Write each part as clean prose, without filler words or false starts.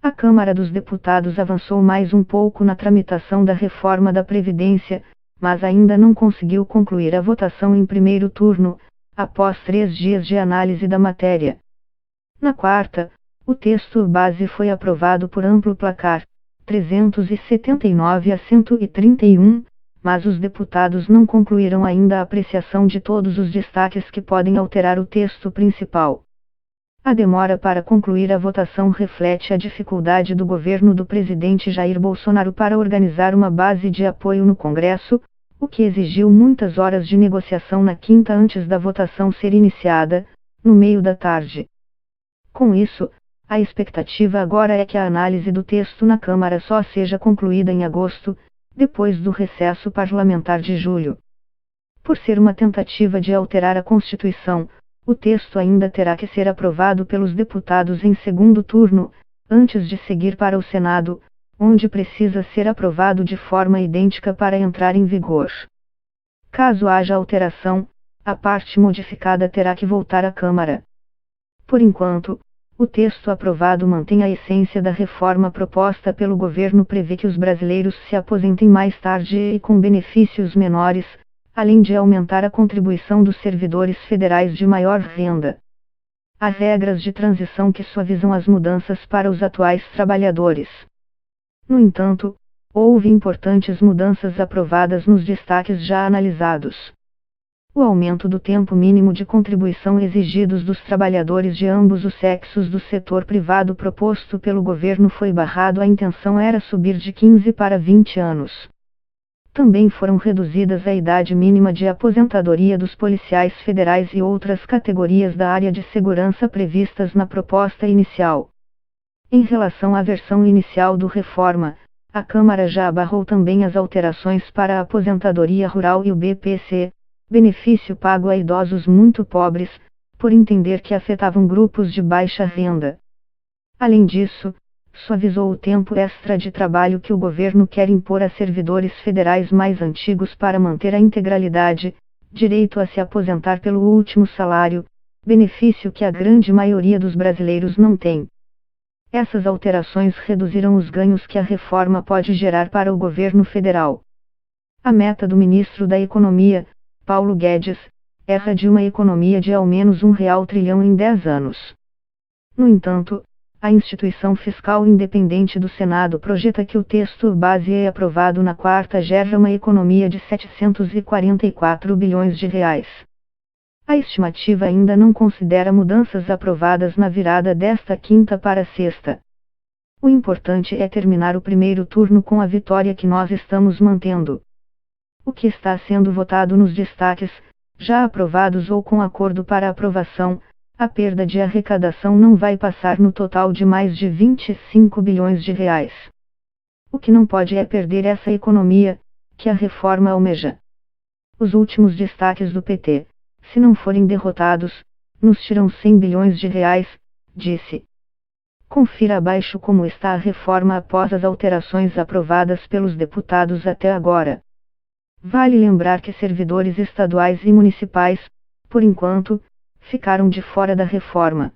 A Câmara dos Deputados avançou mais um pouco na tramitação da reforma da Previdência, mas ainda não conseguiu concluir a votação em primeiro turno, após 3 dias de análise da matéria. Na quarta, o texto base foi aprovado por amplo placar, 379 a 131, mas os deputados não concluíram ainda a apreciação de todos os destaques que podem alterar o texto principal. A demora para concluir a votação reflete a dificuldade do governo do presidente Jair Bolsonaro para organizar uma base de apoio no Congresso, o que exigiu muitas horas de negociação na quinta antes da votação ser iniciada, no meio da tarde. Com isso, a expectativa agora é que a análise do texto na Câmara só seja concluída em agosto, depois do recesso parlamentar de julho. Por ser uma tentativa de alterar a Constituição, o texto ainda terá que ser aprovado pelos deputados em segundo turno, antes de seguir para o Senado, onde precisa ser aprovado de forma idêntica para entrar em vigor. Caso haja alteração, a parte modificada terá que voltar à Câmara. Por enquanto, o texto aprovado mantém a essência da reforma proposta pelo governo, prevê que os brasileiros se aposentem mais tarde e com benefícios menores, além de aumentar a contribuição dos servidores federais de maior renda. Há regras de transição que suavizam as mudanças para os atuais trabalhadores. No entanto, houve importantes mudanças aprovadas nos destaques já analisados. O aumento do tempo mínimo de contribuição exigidos dos trabalhadores de ambos os sexos do setor privado proposto pelo governo foi barrado. A intenção era subir de 15 para 20 anos. Também foram reduzidas a idade mínima de aposentadoria dos policiais federais e outras categorias da área de segurança previstas na proposta inicial. Em relação à versão inicial do reforma, a Câmara já barrou também as alterações para a aposentadoria rural e o BPC, benefício pago a idosos muito pobres, por entender que afetavam grupos de baixa renda. Além disso, suavizou o tempo extra de trabalho que o governo quer impor a servidores federais mais antigos para manter a integralidade, direito a se aposentar pelo último salário, benefício que a grande maioria dos brasileiros não tem. Essas alterações reduziram os ganhos que a reforma pode gerar para o governo federal. A meta do ministro da Economia, Paulo Guedes, era de uma economia de ao menos R$1 trilhão em 10 anos. No entanto, a instituição fiscal independente do Senado projeta que o texto base aprovado na quarta gera uma economia de R$744 bilhões. A estimativa ainda não considera mudanças aprovadas na virada desta quinta para sexta. O importante é terminar o primeiro turno com a vitória que nós estamos mantendo. O que está sendo votado nos destaques, já aprovados ou com acordo para aprovação, a perda de arrecadação não vai passar no total de mais de R$25 bilhões. O que não pode é perder essa economia, que a reforma almeja. Os últimos destaques do PT, se não forem derrotados, nos tiram R$100 bilhões, disse. Confira abaixo como está a reforma após as alterações aprovadas pelos deputados até agora. Vale lembrar que servidores estaduais e municipais, por enquanto, ficaram de fora da reforma.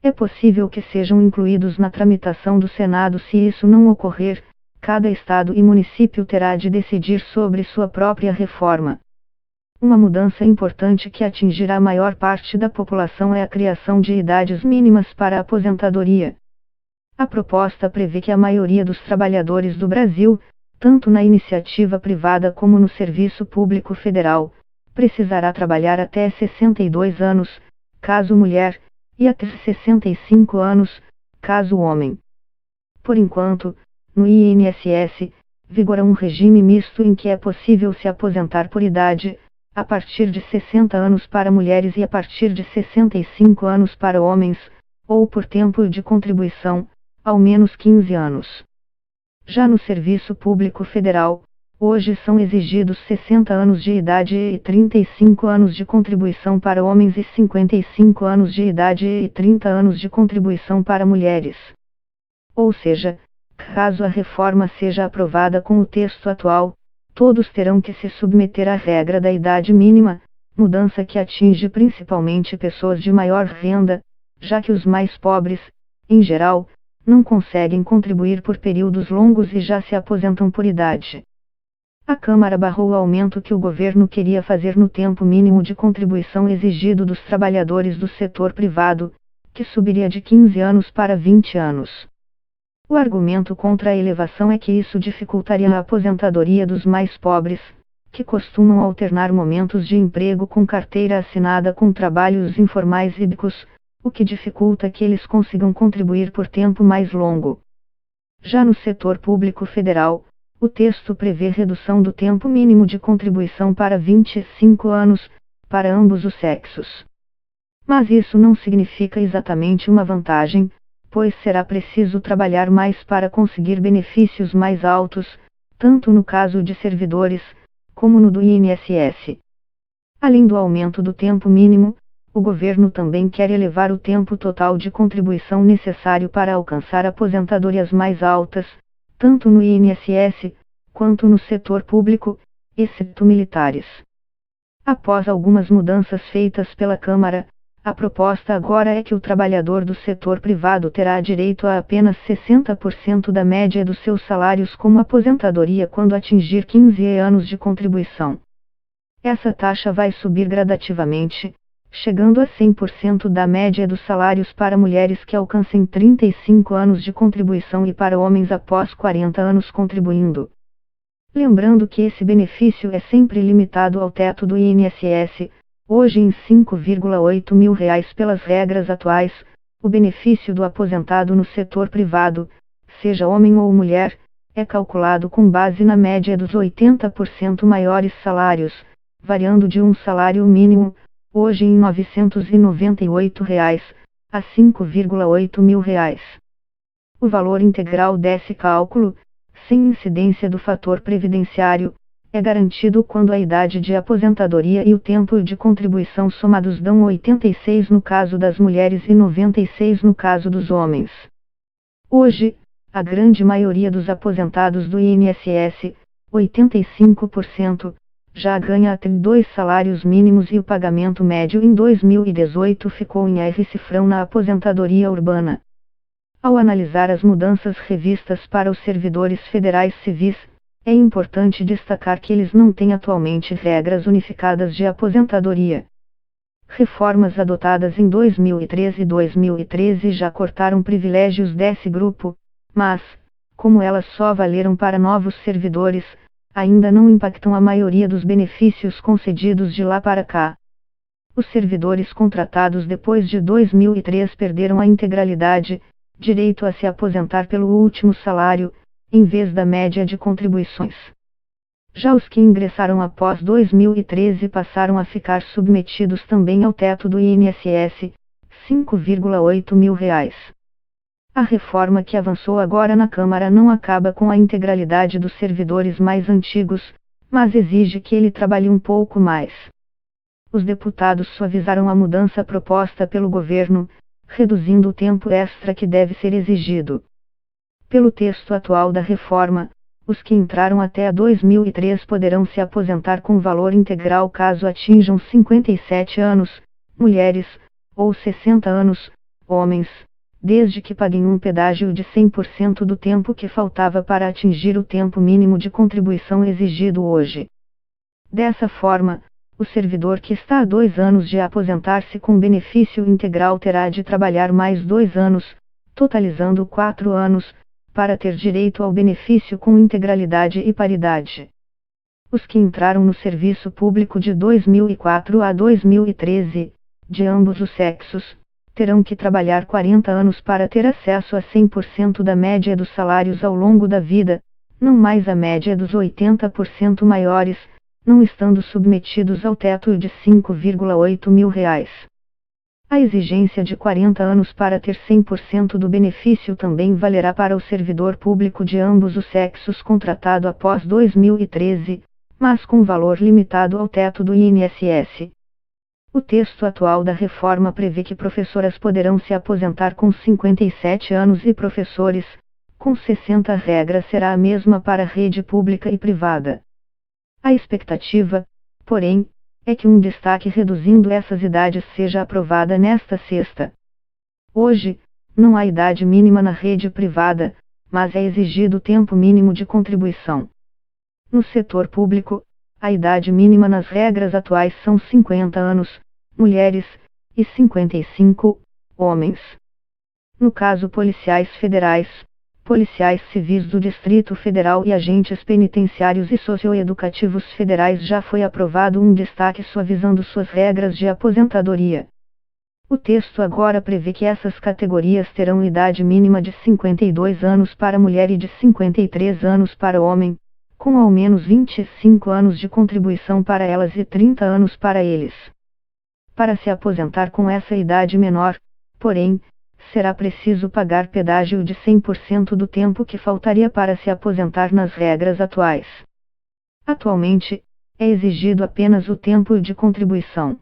É possível que sejam incluídos na tramitação do Senado. Se isso não ocorrer, cada estado e município terá de decidir sobre sua própria reforma. Uma mudança importante que atingirá a maior parte da população é a criação de idades mínimas para a aposentadoria. A proposta prevê que a maioria dos trabalhadores do Brasil, tanto na iniciativa privada como no serviço público federal, precisará trabalhar até 62 anos, caso mulher, e até 65 anos, caso homem. Por enquanto, no INSS, vigora um regime misto em que é possível se aposentar por idade, a partir de 60 anos para mulheres e a partir de 65 anos para homens, ou por tempo de contribuição, ao menos 15 anos. Já no serviço público federal, hoje são exigidos 60 anos de idade e 35 anos de contribuição para homens e 55 anos de idade e 30 anos de contribuição para mulheres. Ou seja, caso a reforma seja aprovada com o texto atual, todos terão que se submeter à regra da idade mínima, mudança que atinge principalmente pessoas de maior renda, já que os mais pobres, em geral, não conseguem contribuir por períodos longos e já se aposentam por idade. A Câmara barrou o aumento que o governo queria fazer no tempo mínimo de contribuição exigido dos trabalhadores do setor privado, que subiria de 15 anos para 20 anos. O argumento contra a elevação é que isso dificultaria a aposentadoria dos mais pobres, que costumam alternar momentos de emprego com carteira assinada com trabalhos informais e bicos, o que dificulta que eles consigam contribuir por tempo mais longo. Já no setor público federal, o texto prevê redução do tempo mínimo de contribuição para 25 anos, para ambos os sexos. Mas isso não significa exatamente uma vantagem, pois será preciso trabalhar mais para conseguir benefícios mais altos, tanto no caso de servidores, como no do INSS. Além do aumento do tempo mínimo, o governo também quer elevar o tempo total de contribuição necessário para alcançar aposentadorias mais altas, tanto no INSS, quanto no setor público, exceto militares. Após algumas mudanças feitas pela Câmara, a proposta agora é que o trabalhador do setor privado terá direito a apenas 60% da média dos seus salários como aposentadoria quando atingir 15 anos de contribuição. Essa taxa vai subir gradativamente, chegando a 100% da média dos salários para mulheres que alcancem 35 anos de contribuição e para homens após 40 anos contribuindo. Lembrando que esse benefício é sempre limitado ao teto do INSS, hoje em R$ 5,8 mil pelas regras atuais. O benefício do aposentado no setor privado, seja homem ou mulher, é calculado com base na média dos 80% maiores salários, variando de um salário mínimo, hoje em R$ 998, a R$ 5,8 mil. O valor integral desse cálculo, sem incidência do fator previdenciário, é garantido quando a idade de aposentadoria e o tempo de contribuição somados dão 86 no caso das mulheres e 96 no caso dos homens. Hoje, a grande maioria dos aposentados do INSS, 85%, já ganha até 2 salários mínimos e o pagamento médio em 2018 ficou em R$ na aposentadoria urbana. Ao analisar as mudanças revistas para os servidores federais civis, é importante destacar que eles não têm atualmente regras unificadas de aposentadoria. Reformas adotadas em 2013 e 2013 já cortaram privilégios desse grupo, mas, como elas só valeram para novos servidores, ainda não impactam a maioria dos benefícios concedidos de lá para cá. Os servidores contratados depois de 2003 perderam a integralidade, direito a se aposentar pelo último salário, em vez da média de contribuições. Já os que ingressaram após 2013 passaram a ficar submetidos também ao teto do INSS, R$ 5,8 mil. A reforma que avançou agora na Câmara não acaba com a integralidade dos servidores mais antigos, mas exige que ele trabalhe um pouco mais. Os deputados suavizaram a mudança proposta pelo governo, reduzindo o tempo extra que deve ser exigido. Pelo texto atual da reforma, os que entraram até 2003 poderão se aposentar com valor integral caso atinjam 57 anos, mulheres, ou 60 anos, homens, desde que paguem um pedágio de 100% do tempo que faltava para atingir o tempo mínimo de contribuição exigido hoje. Dessa forma, o servidor que está há 2 anos de aposentar-se com benefício integral terá de trabalhar mais 2 anos, totalizando 4 anos, para ter direito ao benefício com integralidade e paridade. Os que entraram no serviço público de 2004 a 2013, de ambos os sexos, terão que trabalhar 40 anos para ter acesso a 100% da média dos salários ao longo da vida, não mais a média dos 80% maiores, não estando submetidos ao teto de R$ 5,8 mil. A exigência de 40 anos para ter 100% do benefício também valerá para o servidor público de ambos os sexos contratado após 2013, mas com valor limitado ao teto do INSS. O texto atual da reforma prevê que professoras poderão se aposentar com 57 anos e professores, com 60. A regra será a mesma para a rede pública e privada. A expectativa, porém, é que um destaque reduzindo essas idades seja aprovada nesta sexta. Hoje, Não há idade mínima na rede privada, mas é exigido tempo mínimo de contribuição. No setor público, a idade mínima nas regras atuais são 50 anos, mulheres, e 55, homens. No caso policiais federais, policiais civis do Distrito Federal e agentes penitenciários e socioeducativos federais já foi aprovado um destaque suavizando suas regras de aposentadoria. O texto agora prevê que essas categorias terão idade mínima de 52 anos para mulher e de 53 anos para homem, com ao menos 25 anos de contribuição para elas e 30 anos para eles. Para se aposentar com essa idade menor, porém, será preciso pagar pedágio de 100% do tempo que faltaria para se aposentar nas regras atuais. Atualmente, é exigido apenas o tempo de contribuição.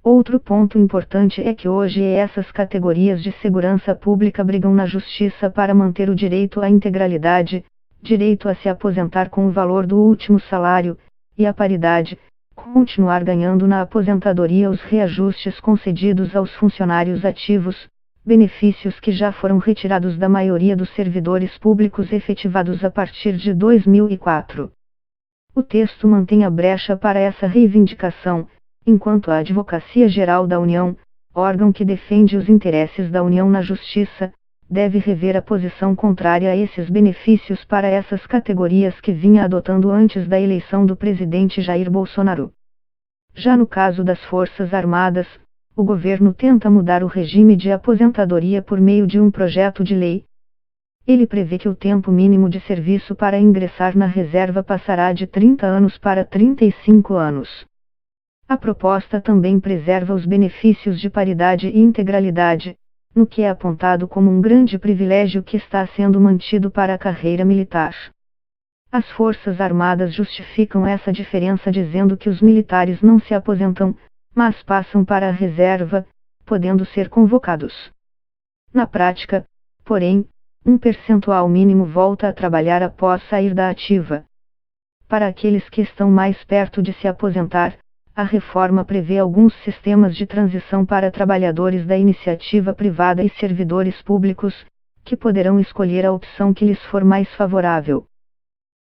Outro ponto importante é que hoje essas categorias de segurança pública brigam na justiça para manter o direito à integralidade, direito a se aposentar com o valor do último salário, e a paridade, continuar ganhando na aposentadoria os reajustes concedidos aos funcionários ativos, benefícios que já foram retirados da maioria dos servidores públicos efetivados a partir de 2004. O texto mantém a brecha para essa reivindicação, enquanto a Advocacia Geral da União, órgão que defende os interesses da União na Justiça, deve rever a posição contrária a esses benefícios para essas categorias que vinha adotando antes da eleição do presidente Jair Bolsonaro. Já no caso das Forças Armadas, o governo tenta mudar o regime de aposentadoria por meio de um projeto de lei. Ele prevê que o tempo mínimo de serviço para ingressar na reserva passará de 30 anos para 35 anos. A proposta também preserva os benefícios de paridade e integralidade, no que é apontado como um grande privilégio que está sendo mantido para a carreira militar. As Forças Armadas justificam essa diferença dizendo que os militares não se aposentam, mas passam para a reserva, podendo ser convocados. Na prática, porém, um percentual mínimo volta a trabalhar após sair da ativa. Para aqueles que estão mais perto de se aposentar, a reforma prevê alguns sistemas de transição para trabalhadores da iniciativa privada e servidores públicos, que poderão escolher a opção que lhes for mais favorável.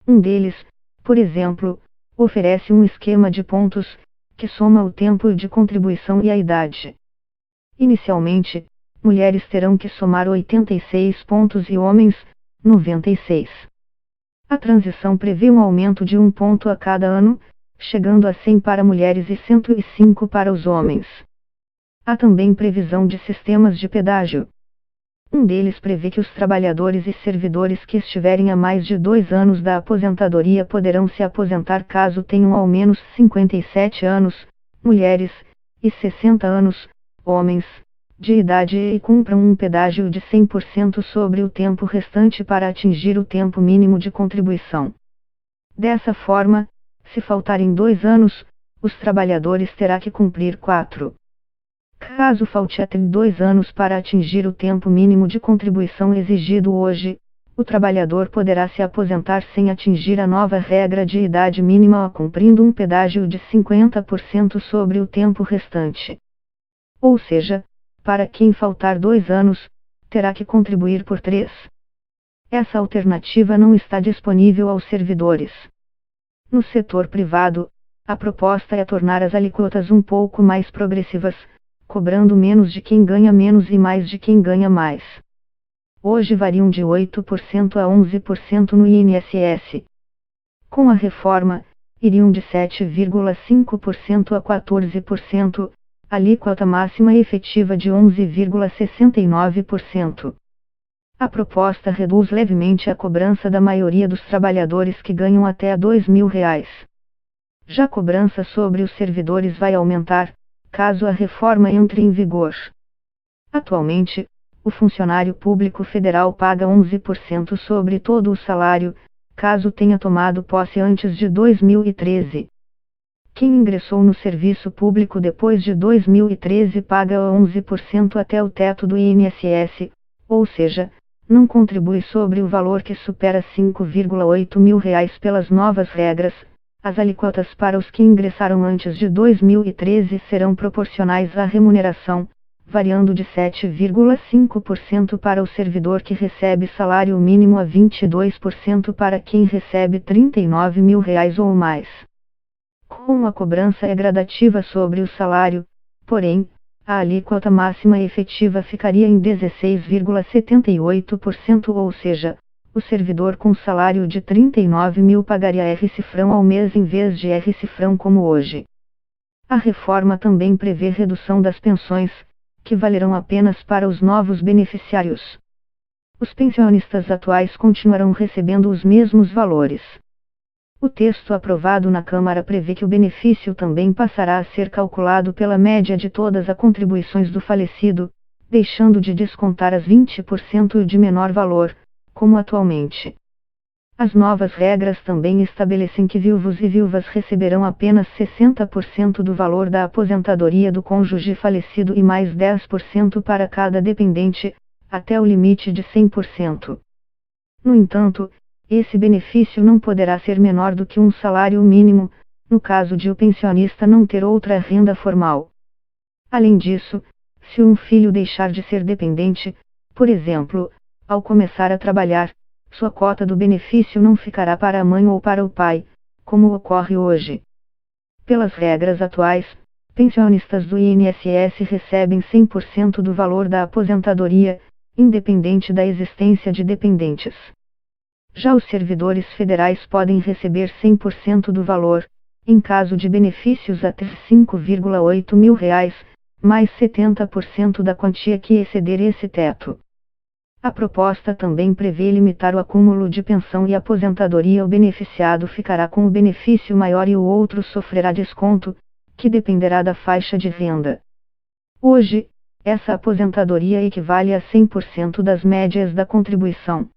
Um deles, por exemplo, oferece um esquema de pontos, que soma o tempo de contribuição e a idade. Inicialmente, mulheres terão que somar 86 pontos e homens, 96. A transição prevê um aumento de 1 ponto a cada ano, chegando a 100 para mulheres e 105 para os homens. Há também previsão de sistemas de pedágio. Um deles prevê que os trabalhadores e servidores que estiverem a mais de 2 anos da aposentadoria poderão se aposentar caso tenham ao menos 57 anos, mulheres, e 60 anos, homens, de idade e cumpram um pedágio de 100% sobre o tempo restante para atingir o tempo mínimo de contribuição. Dessa forma, se faltarem 2 anos, os trabalhadores terão que cumprir 4. Caso falte até 2 anos para atingir o tempo mínimo de contribuição exigido hoje, o trabalhador poderá se aposentar sem atingir a nova regra de idade mínima cumprindo um pedágio de 50% sobre o tempo restante. Ou seja, para quem faltar 2 anos, terá que contribuir por 3. Essa alternativa não está disponível aos servidores. No setor privado, a proposta é tornar as alíquotas um pouco mais progressivas, cobrando menos de quem ganha menos e mais de quem ganha mais. Hoje variam de 8% a 11% no INSS. Com a reforma, iriam de 7,5% a 14%, alíquota máxima efetiva de 11,69%. A proposta reduz levemente a cobrança da maioria dos trabalhadores que ganham até R$2.000. Já a cobrança sobre os servidores vai aumentar, caso a reforma entre em vigor. Atualmente, o funcionário público federal paga 11% sobre todo o salário, caso tenha tomado posse antes de 2013. Quem ingressou no serviço público depois de 2013 paga 11% até o teto do INSS, ou seja, não contribui sobre o valor que supera R$5,8 mil pelas novas regras. As alíquotas para os que ingressaram antes de 2013 serão proporcionais à remuneração, variando de 7,5% para o servidor que recebe salário mínimo a 22% para quem recebe R$ 39 mil ou mais. Como a cobrança é gradativa sobre o salário, porém, a alíquota máxima efetiva ficaria em 16,78%, ou seja, o servidor com salário de 39 mil pagaria R$ ao mês em vez de R$ como hoje. A reforma também prevê redução das pensões, que valerão apenas para os novos beneficiários. Os pensionistas atuais continuarão recebendo os mesmos valores. O texto aprovado na Câmara prevê que o benefício também passará a ser calculado pela média de todas as contribuições do falecido, deixando de descontar as 20% de menor valor, como atualmente. As novas regras também estabelecem que viúvos e viúvas receberão apenas 60% do valor da aposentadoria do cônjuge falecido e mais 10% para cada dependente, até o limite de 100%. No entanto, esse benefício não poderá ser menor do que um salário mínimo, no caso de o pensionista não ter outra renda formal. Além disso, se um filho deixar de ser dependente, por exemplo, ao começar a trabalhar, sua cota do benefício não ficará para a mãe ou para o pai, como ocorre hoje. Pelas regras atuais, pensionistas do INSS recebem 100% do valor da aposentadoria, independente da existência de dependentes. Já os servidores federais podem receber 100% do valor, em caso de benefícios até R$ 5,8 mil, mais 70% da quantia que exceder esse teto. A proposta também prevê limitar o acúmulo de pensão e aposentadoria. O beneficiado ficará com o benefício maior e o outro sofrerá desconto, que dependerá da faixa de renda. Hoje, essa aposentadoria equivale a 100% das médias da contribuição.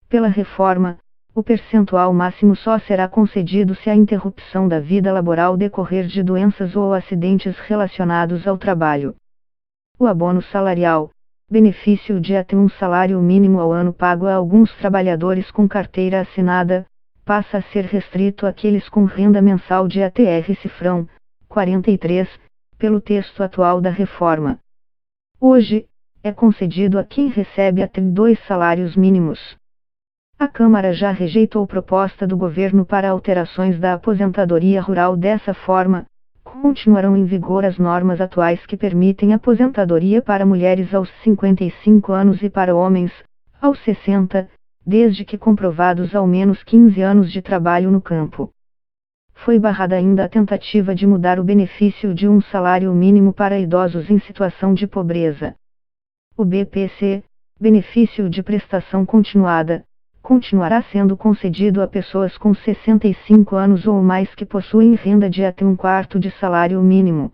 Pela reforma, o percentual máximo só será concedido se a interrupção da vida laboral decorrer de doenças ou acidentes relacionados ao trabalho. O abono salarial, benefício de até um salário mínimo ao ano pago a alguns trabalhadores com carteira assinada, passa a ser restrito àqueles com renda mensal de até R$ 43, pelo texto atual da reforma. Hoje, é concedido a quem recebe até 2 salários mínimos. A Câmara já rejeitou proposta do governo para alterações da aposentadoria rural. Dessa forma, continuarão em vigor as normas atuais que permitem aposentadoria para mulheres aos 55 anos e para homens, aos 60, desde que comprovados ao menos 15 anos de trabalho no campo. Foi barrada ainda a tentativa de mudar o benefício de um salário mínimo para idosos em situação de pobreza. O BPC, benefício de prestação continuada, continuará sendo concedido a pessoas com 65 anos ou mais que possuem renda de até um quarto de salário mínimo.